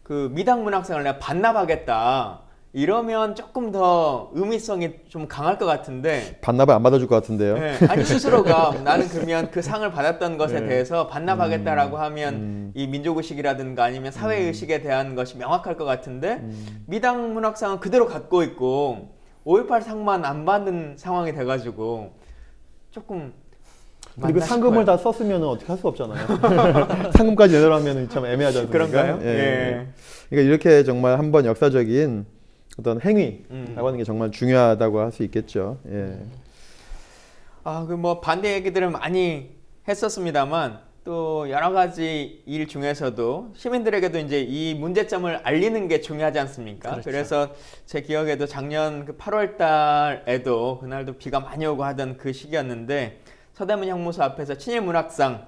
그 미당 문학상을 내가 반납하겠다 이러면 조금 더 의미성이 좀 강할 것 같은데 반납을 안 받아줄 것 같은데요. 아니 스스로가 나는 그러면 그 상을 받았던 것에 대해서 반납하겠다라고 하면 이 민족의식이라든가 아니면 사회의식에 대한 것이 명확할 것 같은데 미당 문학상은 그대로 갖고 있고 5.18 상만 안 받는 상황이 돼가지고 조금 그리고 상금을 다 썼으면 어떻게 할 수 없잖아요. 상금까지 내놓으면 참 애매하지 않습니까? 그런가요? 그러니까 이렇게 정말 한번 역사적인 어떤 행위라고 하는 게 정말 중요하다고 할 수 있겠죠. 그 뭐 반대 얘기들은 많이 했었습니다만 또 여러 가지 일 중에서도 시민들에게도 이제 이 문제점을 알리는 게 중요하지 않습니까? 그렇죠. 그래서 제 기억에도 작년 그 8월 달에도 그날도 비가 많이 오고 하던 그 시기였는데 서대문 형무소 앞에서 친일 문학상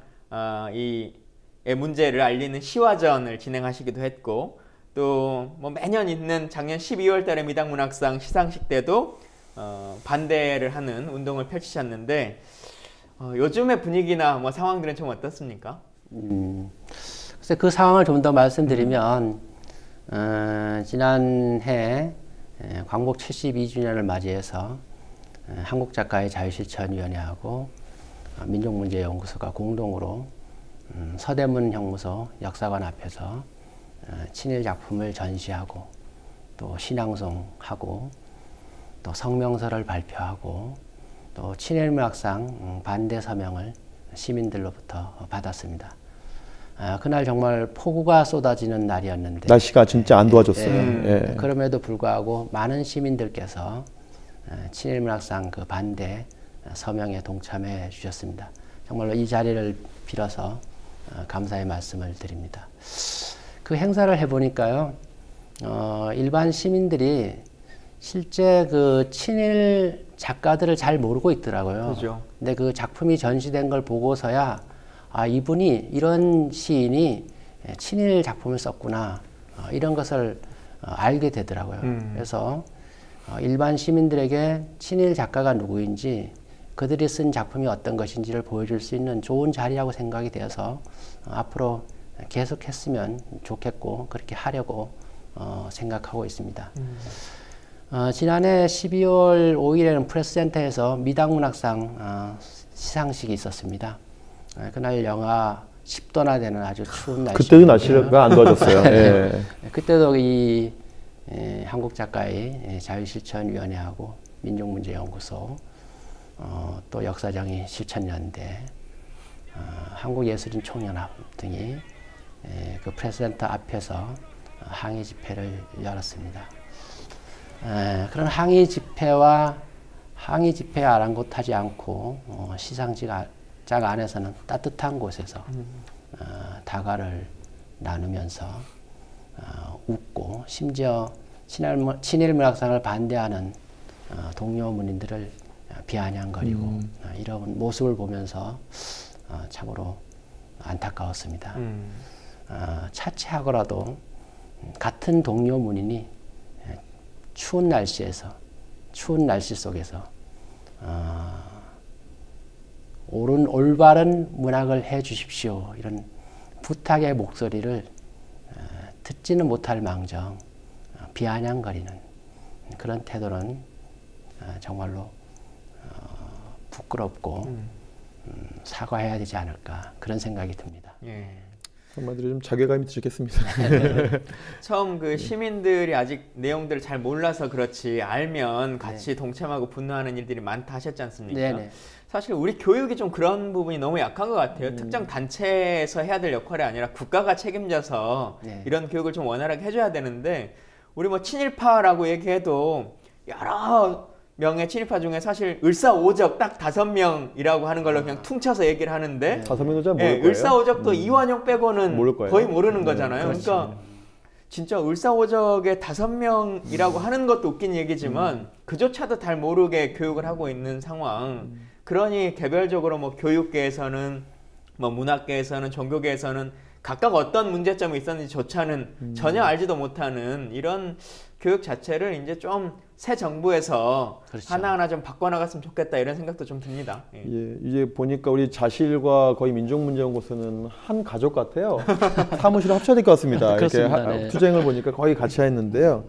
이 문제를 알리는 시화전을 진행하시기도 했고 또 뭐 매년 있는 작년 12월 달에 미당 문학상 시상식 때도 반대를 하는 운동을 펼치셨는데 요즘의 분위기나 뭐 상황들은 좀 어떻습니까? 그래서 그 상황을 좀 더 말씀드리면 지난해 광복 72주년을 맞이해서 한국작가의 자유실천위원회하고 민족문제연구소가 공동으로 서대문 형무소 역사관 앞에서 친일 작품을 전시하고 또 신앙송하고 또 성명서를 발표하고 또 친일문학상 반대 서명을 시민들로부터 받았습니다. 그날 정말 폭우가 쏟아지는 날이었는데 날씨가 진짜 안 도와줬어요. 예. 그럼에도 불구하고 많은 시민들께서 친일문학상 그 반대 서명에 동참해 주셨습니다. 정말로 이 자리를 빌어서 감사의 말씀을 드립니다. 그 행사를 해보니까요, 일반 시민들이 실제 그 친일 작가들을 잘 모르고 있더라고요. 그죠. 근데 그 작품이 전시된 걸 보고서야 이분이 이런 시인이 친일 작품을 썼구나 이런 것을 알게 되더라고요. 그래서 일반 시민들에게 친일 작가가 누구인지 그들이 쓴 작품이 어떤 것인지를 보여줄 수 있는 좋은 자리라고 생각이 되어서 앞으로 계속했으면 좋겠고 그렇게 하려고 생각하고 있습니다. 지난해 12월 5일에는 프레스센터에서 미당문학상 시상식이 있었습니다. 그날 영하 10도나 되는 아주 추운 날씨. 그때도 날씨가 안 도와줬어요. 예. 그때도 이 한국작가의 자유실천위원회하고 민족문제연구소, 또 역사정의 실천연대, 한국예술인 총연합 등이 그 프레스센터 앞에서 항의 집회를 열었습니다. 그런 항의 집회에 아랑곳하지 않고 시상식 장 안에서는 따뜻한 곳에서 다과를 나누면서 웃고 심지어 친일문학상을 반대하는 동료 문인들을 비아냥거리고 이런 모습을 보면서 참으로 안타까웠습니다. 차치하고라도 같은 동료 문인이 추운 날씨 속에서 올바른 문학을 해 주십시오. 이런 부탁의 목소리를 듣지는 못할 망정 비아냥거리는 그런 태도는 정말로 부끄럽고 사과해야 되지 않을까 그런 생각이 듭니다. 예. 한마디로 좀 자괴감이 드셨겠습니다. 처음 그 시민들이 아직 내용들을 잘 몰라서 그렇지 알면 같이 동참하고 분노하는 일들이 많다 하셨지 않습니까? 네네. 사실 우리 교육이 좀 그런 부분이 너무 약한 것 같아요. 특정 단체에서 해야 될 역할이 아니라 국가가 책임져서 이런 교육을 좀 원활하게 해줘야 되는데 우리 뭐 친일파라고 얘기해도 여러 명의 친일파 중에 사실 을사오적 딱 5명이라고 하는 걸로 그냥 퉁쳐서 얘기를 하는데 5명도 잘 모를 거예요. 을사오적도 이완용 빼고는 거의 모르는 거잖아요. 그렇죠. 그러니까 진짜 을사오적의 5명이라고 하는 것도 웃긴 얘기지만 그조차도 잘 모르게 교육을 하고 있는 상황. 그러니 개별적으로 뭐 교육계에서는 뭐 문학계에서는 종교계에서는 각각 어떤 문제점이 있었는지조차는 전혀 알지도 못하는 이런 교육 자체를 이제 좀 새 정부에서 그렇죠. 하나하나 좀 바꿔나갔으면 좋겠다 이런 생각도 좀 듭니다. 예. 예, 이제 보니까 우리 자실과 거의 민족문제연구소는 한 가족 같아요. 사무실을 합쳐야 될 것 같습니다. 이렇게 투쟁을 보니까 거의 같이 했는데요.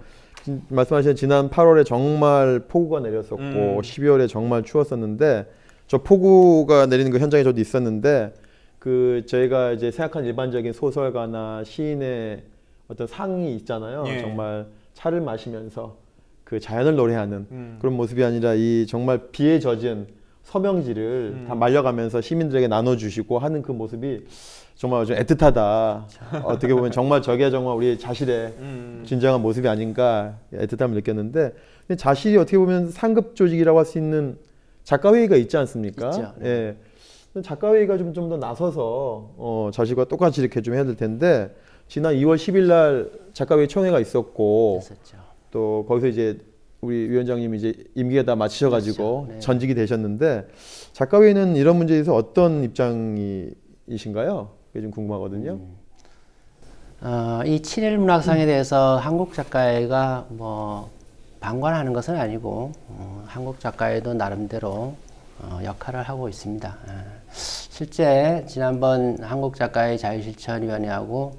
말씀하신 지난 8월에 정말 폭우가 내렸었고 12월에 정말 추웠었는데 저 폭우가 내리는 그 현장에 저도 있었는데 그 저희가 이제 생각하는 일반적인 소설가나 시인의 어떤 상이 있잖아요. 예. 정말 차를 마시면서 그 자연을 노래하는 그런 모습이 아니라 이 정말 비에 젖은 서명지를 다 말려가면서 시민들에게 나눠주시고 하는 그 모습이 정말 좀 애틋하다. 어떻게 보면 정말 저게 정말 우리 자실의 진정한 모습이 아닌가 애틋함을 느꼈는데 자실이 어떻게 보면 상급 조직이라고 할 수 있는 작가회의가 있지 않습니까? 있죠. 예. 작가회의가 좀 더 나서서 자실과 똑같이 이렇게 좀 해야 될 텐데 지난 2월 10일 날 작가회의 총회가 있었고 있었죠. 또 거기서 이제 우리 위원장님이 이제 임기가 다 마치셔가지고 그렇죠. 네. 전직이 되셨는데 작가회의는 이런 문제에 대해서 어떤 입장이신가요? 그게 좀 궁금하거든요. 이 친일문학상에 대해서 한국작가회가 뭐 방관하는 것은 아니고 한국작가회도 나름대로 역할을 하고 있습니다. 실제 지난번 한국작가회 자유실천위원회하고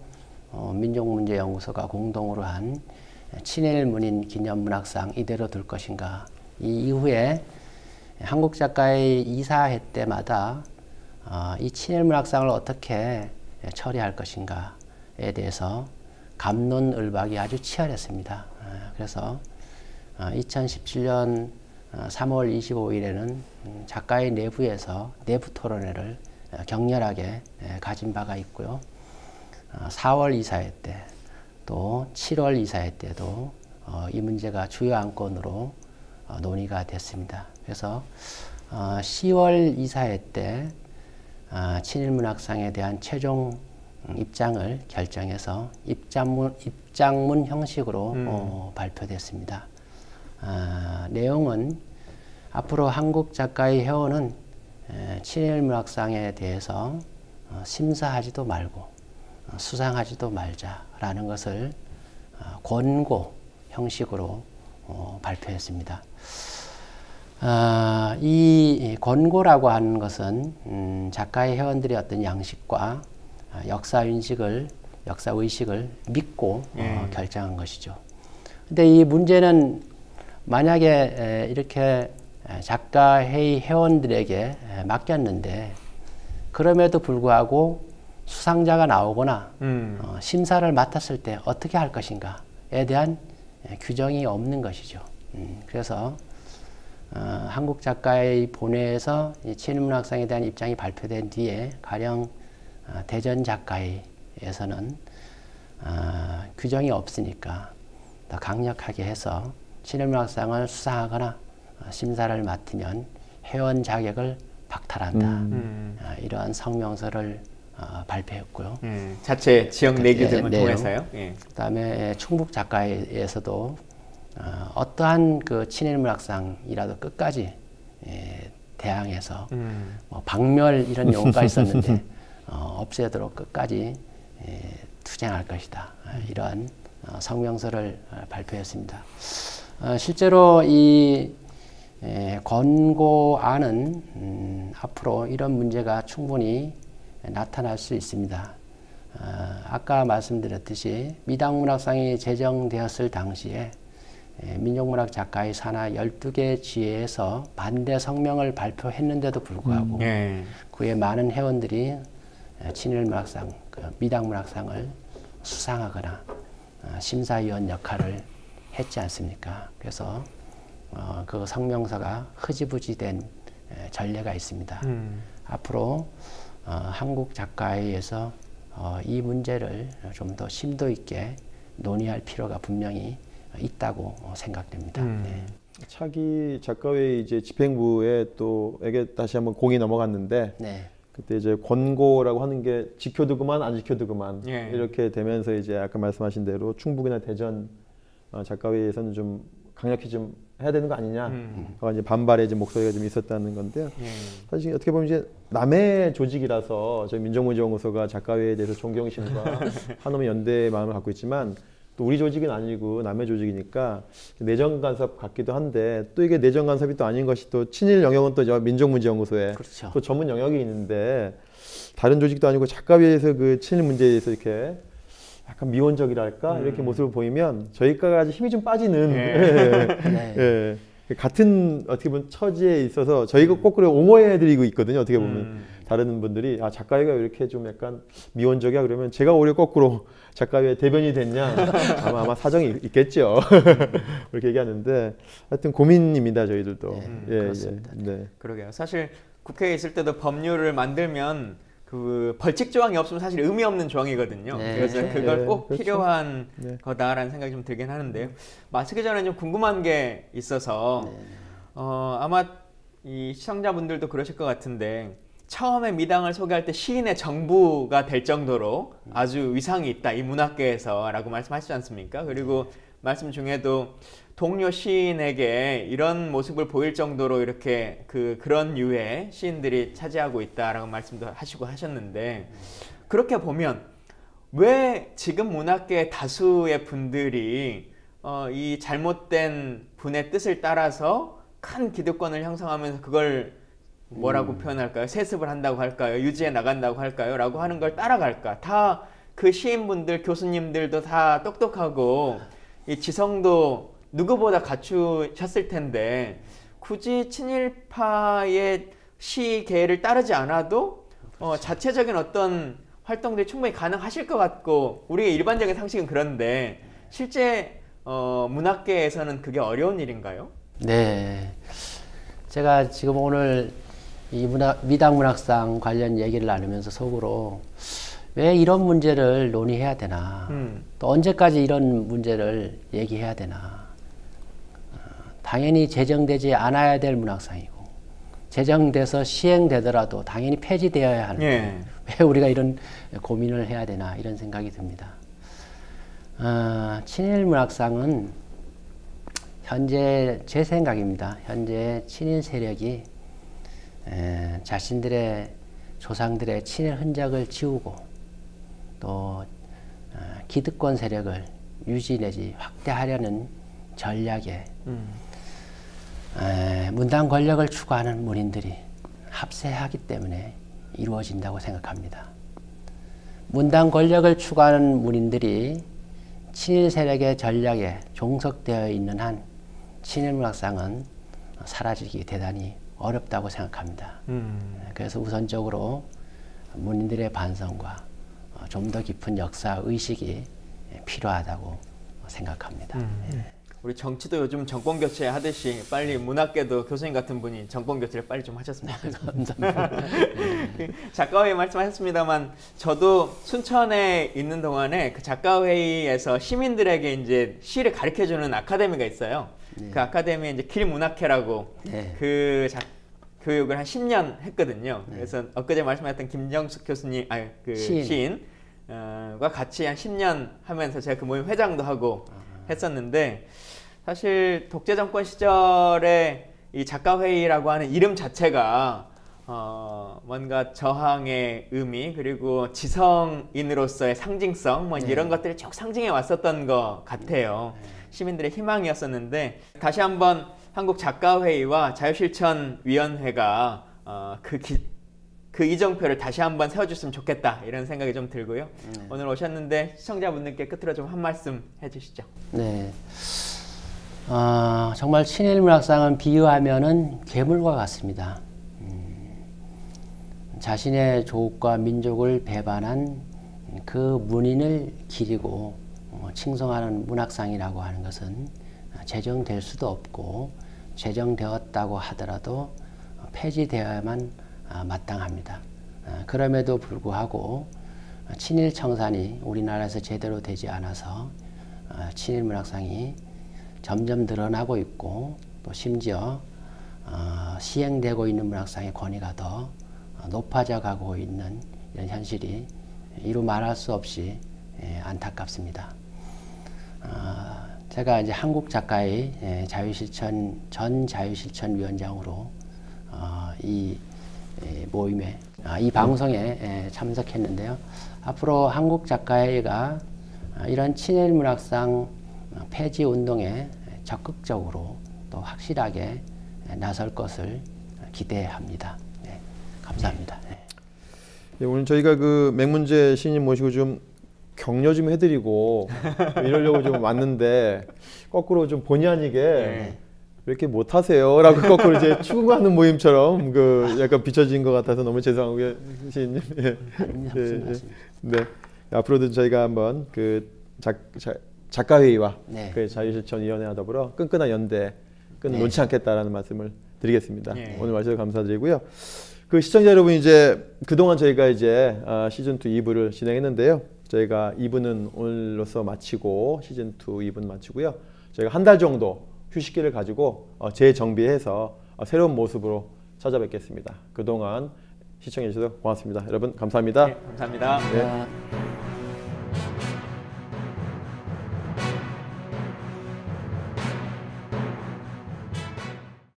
민족문제연구소가 공동으로 한 친일문인 기념문학상 이대로 둘 것인가. 이 이후에 한국작가회 이사회 때마다 이 친일문학상을 어떻게 처리할 것인가에 대해서 갑론을박이 아주 치열했습니다. 그래서 2017년 3월 25일에는 작가의 내부에서 내부 토론회를 격렬하게 가진 바가 있고요. 4월 이사회 때 또 7월 이사회 때도 이 문제가 주요 안건으로 논의가 됐습니다. 그래서 10월 이사회 때 친일문학상에 대한 최종 입장을 결정해서 입장문 형식으로 발표됐습니다. 내용은 앞으로 한국 작가의 회원은 친일문학상에 대해서 심사하지도 말고 수상하지도 말자라는 것을 권고 형식으로 발표했습니다. 이 권고라고 하는 것은 작가의 회원들의 어떤 양식과 역사의식을 믿고 결정한 것이죠. 근데 이 문제는 만약에 이렇게 작가회의 회원들에게 맡겼는데 그럼에도 불구하고 수상자가 나오거나 심사를 맡았을 때 어떻게 할 것인가에 대한 규정이 없는 것이죠. 그래서 한국 작가의 본회에서 친일문학상에 대한 입장이 발표된 뒤에 가령 대전 작가회에서는 규정이 없으니까 더 강력하게 해서 친일문학상을 수상하거나 심사를 맡으면 회원 자격을 박탈한다. 이러한 성명서를 발표했고요. 자체 지역 내규 등을 통해서요. 그다음에 충북 작가회에서도 어떠한 그 친일문학상이라도 끝까지 대항해서 뭐 박멸 이런 용어가 있었는데 없애도록 끝까지 투쟁할 것이다. 이러한 성명서를 발표했습니다. 실제로 이 권고안은 앞으로 이런 문제가 충분히 나타날 수 있습니다. 아까 말씀드렸듯이 미당문학상이 제정되었을 당시에 민족문학 작가의 산하 12개 지회에서 반대 성명을 발표했는데도 불구하고 그에 많은 회원들이 친일문학상, 미당문학상을 수상하거나 심사위원 역할을 했지 않습니까? 그래서 그 성명서가 흐지부지된 전례가 있습니다. 앞으로 한국 작가회에서 이 문제를 좀 더 심도 있게 논의할 필요가 분명히 있다고 생각됩니다. 네. 차기 작가회 이제 집행부에 또에게 다시 한번 공이 넘어갔는데 그때 이제 권고라고 하는 게 지켜두고만 안 지켜두고만 이렇게 되면서 이제 아까 말씀하신 대로 충북이나 대전 작가회에서는 좀 강력히 좀 해야 되는 거 아니냐. 이제 반발의 이제 목소리가 좀 있었다는 건데요. 사실 어떻게 보면 이제 남의 조직이라서 저희 민족문제연구소가 작가회에 대해서 존경심과 한엄의 연대의 마음을 갖고 있지만 또 우리 조직은 아니고 남의 조직이니까 내정 간섭 같기도 한데 또 이게 내정 간섭이 또 아닌 것이 또 친일 영역은 또 민족문제연구소에 또 전문 영역이 있는데 다른 조직도 아니고 작가회에서 그 친일 문제에 대해서 이렇게 약간 미온적이랄까 이렇게 모습을 보이면 저희까지 힘이 좀 빠지는 같은 어떻게 보면 처지에 있어서 저희가 거꾸로 옹호해드리고 있거든요. 어떻게 보면 다른 분들이 작가회가 이렇게 좀 약간 미온적이야 그러면 제가 오히려 거꾸로 작가회 대변이 됐냐 아마 사정이 있겠죠. 그렇게 얘기하는데 하여튼 고민입니다 저희들도. 그렇습니다. 그러게요. 사실 국회에 있을 때도 법률을 만들면 그 벌칙 조항이 없으면 사실 의미 없는 조항이거든요. 그래서 그걸 꼭 필요한 거다라는 생각이 좀 들긴 하는데요. 마치기 전에 좀 궁금한 게 있어서 아마 이 시청자분들도 그러실 것 같은데 처음에 미당을 소개할 때 시인의 정부가 될 정도로 아주 위상이 있다 이 문학계에서라고 말씀하시지 않습니까? 그리고 말씀 중에도 동료 시인에게 이런 모습을 보일 정도로 이렇게 그런 류의 시인들이 차지하고 있다라고 말씀도 하시고 하셨는데 그렇게 보면 왜 지금 문학계 다수의 분들이 이 잘못된 분의 뜻을 따라서 큰 기득권을 형성하면서 그걸 뭐라고 표현할까요? 세습을 한다고 할까요? 유지해 나간다고 할까요? 라고 하는 걸 따라갈까? 다 그 시인분들, 교수님들도 다 똑똑하고 이 지성도 누구보다 갖추셨을 텐데 굳이 친일파의 시계를 따르지 않아도 자체적인 어떤 활동들이 충분히 가능하실 것 같고 우리의 일반적인 상식은 그런데 실제 문학계에서는 그게 어려운 일인가요? 네, 제가 지금 오늘 이 미당문학상 관련 얘기를 나누면서 속으로 왜 이런 문제를 논의해야 되나, 또 언제까지 이런 문제를 얘기해야 되나. 당연히 제정되지 않아야 될 문학상이고 제정돼서 시행되더라도 당연히 폐지되어야 하는, 예. 왜 우리가 이런 고민을 해야 되나 이런 생각이 듭니다. 친일문학상은 현재 제 생각입니다. 현재 친일 세력이 자신들의 조상들의 친일 흔적을 지우고 또 기득권 세력을 유지 내지 확대하려는 전략에 문당 권력을 추구하는 문인들이 합세하기 때문에 이루어진다고 생각합니다. 문당 권력을 추구하는 문인들이 친일 세력의 전략에 종속되어 있는 한 친일문학상은 사라지기 대단히 어렵다고 생각합니다. 그래서 우선적으로 문인들의 반성과 좀 더 깊은 역사 의식이 필요하다고 생각합니다. 우리 정치도 요즘 정권 교체 하듯이 빨리 문학계도 교수님 같은 분이 정권 교체를 빨리 좀 하셨으면 좋겠습니다. 작가회의 말씀하셨습니다만 저도 순천에 있는 동안에 그 작가회의에서 시민들에게 이제 시를 가르쳐주는 아카데미가 있어요. 네. 그 아카데미에 이제 길문학회라고 네. 그 교육을 한 10년 했거든요. 네. 그래서 엊그제 말씀하셨던 김정숙 교수님, 시인과 같이 한 10년 하면서 제가 그 모임 회장도 하고 했었는데 사실 독재 정권 시절에 이 작가회의라고 하는 이름 자체가 뭔가 저항의 의미 그리고 지성인으로서의 상징성 뭐 이런 것들을 쭉 상징해 왔었던 것 같아요. 시민들의 희망이었었는데 다시 한번 한국 작가회의와 자유실천위원회가 그 이정표를 다시 한번 세워줬으면 좋겠다 이런 생각이 좀 들고요. 오늘 오셨는데 시청자분들께 끝으로 좀 한 말씀 해주시죠. 네, 정말 친일문학상은 비유하면은 괴물과 같습니다. 자신의 조국과 민족을 배반한 그 문인을 기리고 칭송하는 문학상이라고 하는 것은 제정될 수도 없고 제정되었다고 하더라도 폐지되어야만 마땅합니다. 그럼에도 불구하고 친일 청산이 우리나라에서 제대로 되지 않아서 친일 문학상이 점점 늘어나고 있고 또 심지어 시행되고 있는 문학상의 권위가 더 높아져 가고 있는 이런 현실이 이루 말할 수 없이 안타깝습니다. 제가 이제 한국 작가의 전 자유실천위원장으로 이 모임에 이 방송에 참석했는데요. 앞으로 한국 작가회가 이런 친일 문학상 폐지 운동에 적극적으로 또 확실하게 나설 것을 기대합니다. 네, 감사합니다. 네. 네, 오늘 저희가 그 맹문재 시인님 모시고 좀 격려 좀 해드리고 이러려고 좀 왔는데 거꾸로 좀 본의 아니게 왜 이렇게 못하세요? 라고 거꾸로 이제 추궁하는 모임처럼 그 약간 비춰진 것 같아서 너무 죄송하고요, 시인님. 네. 앞으로도 저희가 한번 그 작가회의와 그 자유실천위원회와 더불어 끈끈한 연대 놓지 않겠다라는 말씀을 드리겠습니다. 오늘 와주셔서 감사드리고요. 그 시청자 여러분, 이제 그동안 저희가 이제 시즌2 2부를 진행했는데요. 저희가 2부는 오늘로서 마치고 시즌2 2부는 마치고요. 저희가 한 달 정도 휴식기를 가지고 재정비해서 새로운 모습으로 찾아뵙겠습니다. 그동안 시청해 주셔서 고맙습니다. 여러분 감사합니다. 네, 감사합니다. 네.